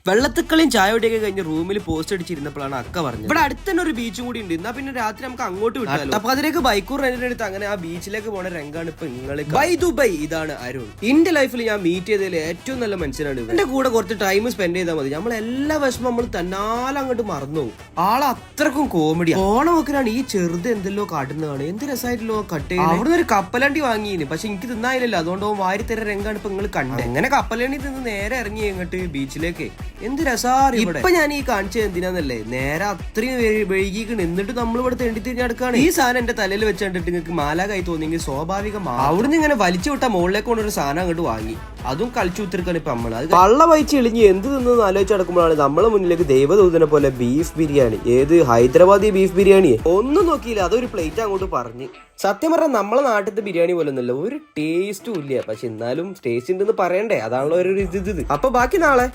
വെള്ളത്തിക്കളിയും ചായയോടെയൊക്കെ കഴിഞ്ഞ് റൂമിൽ പോസ്റ്റ് അടിച്ചിരുന്നപ്പോഴാണ് അക്ക പറഞ്ഞത് ഇവിടെ അടുത്ത് തന്നെ ഒരു ബീച്ചും കൂടി ഉണ്ട്. എന്നാ പിന്നെ രാത്രി നമുക്ക് അങ്ങോട്ട് വിട്ടാലോ. അപ്പൊ അതിലേക്ക് ബൈക്കൂർ റെന്റിനെടുത്ത് അങ്ങനെ ആ ബീച്ചിലേക്ക് പോണ രംഗാണ് ഇപ്പൊ നിങ്ങൾ. ബൈ ദുബൈ, ഇതാണ് അരുൺ. എന്റെ ലൈഫിൽ ഞാൻ മീറ്റ് ചെയ്തതിൽ ഏറ്റവും നല്ല മനുഷ്യനാണ്. എന്റെ കൂടെ കുറച്ച് ടൈം സ്പെൻഡ് ചെയ്താൽ മതി, നമ്മൾ എല്ലാ വിഷമം നമ്മൾ തന്നാലും അങ്ങോട്ട് മറന്നു പോകും. ആളെ അത്രക്കും കോമഡി. ഓണം നോക്കിനാണ് ഈ ചെറുത് എന്തെല്ലോ കാട്ടുന്നതാണ്. എന്ത് രസമായിട്ടല്ലോ കട്ട് ചെയ്യുന്നത്. അവിടുന്ന് ഒരു കപ്പലണ്ടി വാങ്ങിയിന്, പക്ഷെ എനിക്ക് തിന്നായില്ലല്ലോ. അതുകൊണ്ട് വാരിത്തര രംഗാണ് ഇപ്പൊ നിങ്ങൾ കണ്ടത്. എങ്ങനെ കപ്പലണ്ടി തിന്ന് നേരെ ഇറങ്ങി അങ്ങോട്ട് ബീച്ചിലേക്ക്. എന്ത് രസാറി. ഇപ്പൊ ഞാൻ ഈ കാണിച്ചത് എന്തിനാന്നല്ലേ, നേരെ അത്രയും വൈകിക്കണം. എന്നിട്ട് നമ്മൾ ഇവിടെ തെണ്ടി തിരിഞ്ഞ് നടക്കാണ്. ഈ സാധനം എന്റെ തലയിൽ വെച്ച് കണ്ടിട്ട് നിങ്ങൾക്ക് മാലാകായി തോന്നിയെങ്കിൽ സ്വാഭാവികമാണ്. അവിടുന്ന് ഇങ്ങനെ വലിച്ചു വിട്ട മുകളിലേക്ക് കൊണ്ടൊരു സാധനം അങ്ങോട്ട് വാങ്ങി, അതും കളിച്ചു ഉത്തിരിക്കാണ് ഇപ്പൊ നമ്മള്. അത് കള്ള വഹിച്ച് ഇളിഞ്ഞ് എന്ത് തിന്നെന്ന് ആലോചിച്ച് നടക്കുമ്പോഴാണ് നമ്മളെ മുന്നിലേക്ക് ദൈവദൂതനെ പോലെ ബീഫ് ബിരിയാണി. ഏത് ഹൈദരാബാദി ബീഫ് ബിരിയാണി. ഒന്നും നോക്കിയില്ല, അതൊരു പ്ലേറ്റ് അങ്ങോട്ട് പറഞ്ഞ്. സത്യം പറഞ്ഞാൽ നമ്മളെ നാട്ടിലത്തെ ബിരിയാണി പോലെ ഒന്നല്ല, ഒരു ടേസ്റ്റും ഇല്ല. പക്ഷെ എന്നാലും ടേസ്റ്റ് ഉണ്ടെന്ന് പറയണ്ടേ, അതാണല്ലോ ഒരു ഇത്. അപ്പൊ ബാക്കി നാളെ